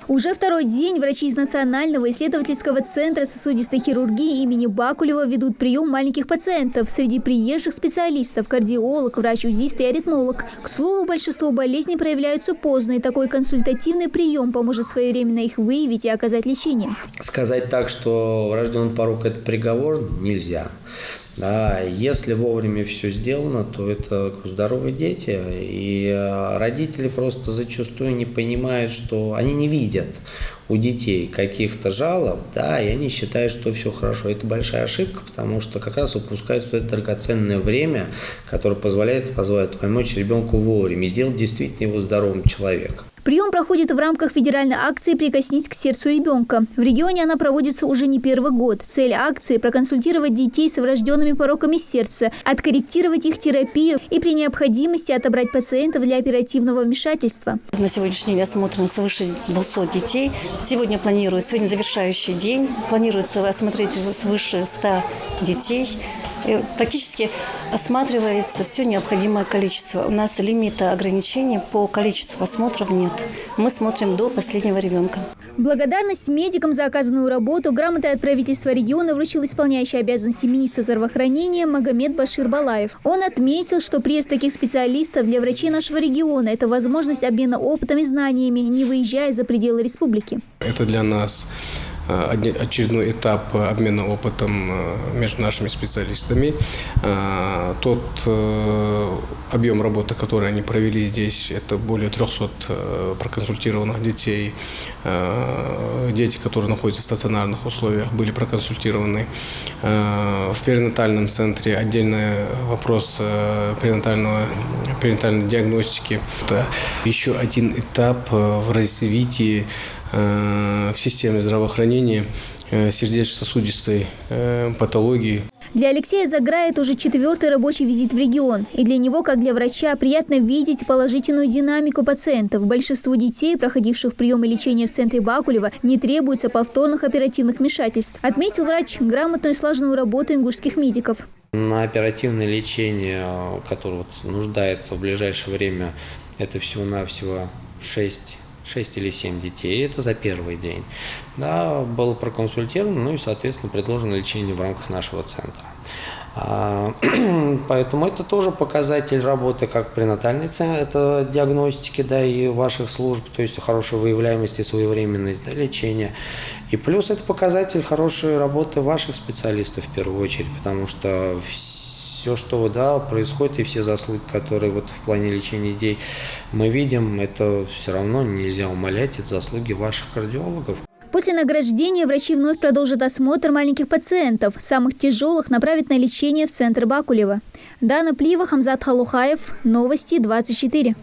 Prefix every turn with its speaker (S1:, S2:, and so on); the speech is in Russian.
S1: Уже второй день врачи из Национального исследовательского центра сосудистой хирургии имени Бакулева ведут прием маленьких пациентов. Среди приезжих специалистов – кардиолог, врач-узист и аритмолог. К слову, большинство болезней проявляются поздно, и такой консультативный прием поможет своевременно их выявить и оказать лечение.
S2: Сказать так, что врожденный порок – это приговор, нельзя. Да, если вовремя все сделано, то это здоровые дети. И родители просто зачастую не понимают, что они не видят у детей каких-то жалоб, да, и они считают, что все хорошо. Это большая ошибка, потому что как раз упускается это драгоценное время, которое позволяет помочь ребенку вовремя и сделать действительно его здоровым человеком.
S1: Прием проходит в рамках федеральной акции «Прикоснись к сердцу ребенка». В регионе она проводится уже не первый год. Цель акции – проконсультировать детей с врожденными пороками сердца, откорректировать их терапию и при необходимости отобрать пациентов для оперативного вмешательства.
S3: На сегодняшний день осмотрено свыше 200 детей. Сегодня завершающий день. Планируется осмотреть свыше 100 детей. И практически осматривается все необходимое количество. У нас лимита ограничений по количеству осмотров нет. Мы смотрим до последнего ребенка.
S1: Благодарность медикам за оказанную работу грамотой от правительства региона вручил исполняющий обязанности министра здравоохранения Магомед Башир Балаев. Он отметил, что приезд таких специалистов для врачей нашего региона – это возможность обмена опытом и знаниями, не выезжая за пределы республики.
S4: Это для нас очередной этап обмена опытом между нашими специалистами. Тот объем работы, который они провели здесь, это более 300 проконсультированных детей. Дети, которые находятся в стационарных условиях, были проконсультированы. В перинатальном центре отдельный вопрос перинатальной диагностики. Это еще один этап в развитии в системе здравоохранения сердечно-сосудистой патологии.
S1: Для Алексея Заграя это уже 4-й рабочий визит в регион. И для него, как для врача, приятно видеть положительную динамику пациентов. Большинству детей, проходивших прием и лечение в центре Бакулева, не требуется повторных оперативных вмешательств. Отметил врач грамотную и слаженную работу ингушских медиков.
S2: На оперативное лечение, которое нуждается в ближайшее время, это всего-навсего 6 или 7 детей, это за первый день. Да, было проконсультировано, и, соответственно, предложено лечение в рамках нашего центра. Поэтому это тоже показатель работы как пренатальной диагностики, да, и ваших служб, то есть хорошая выявляемость и своевременность, да, лечения. И плюс это показатель хорошей работы ваших специалистов в первую очередь, потому что все, что происходит, и все заслуги, которые в плане лечения детей мы видим, это все равно нельзя умалять, это заслуги ваших кардиологов.
S1: После награждения врачи вновь продолжат осмотр маленьких пациентов. Самых тяжелых направят на лечение в центр Бакулева. Дана Плива, Хамзат Халухаев. Новости 24.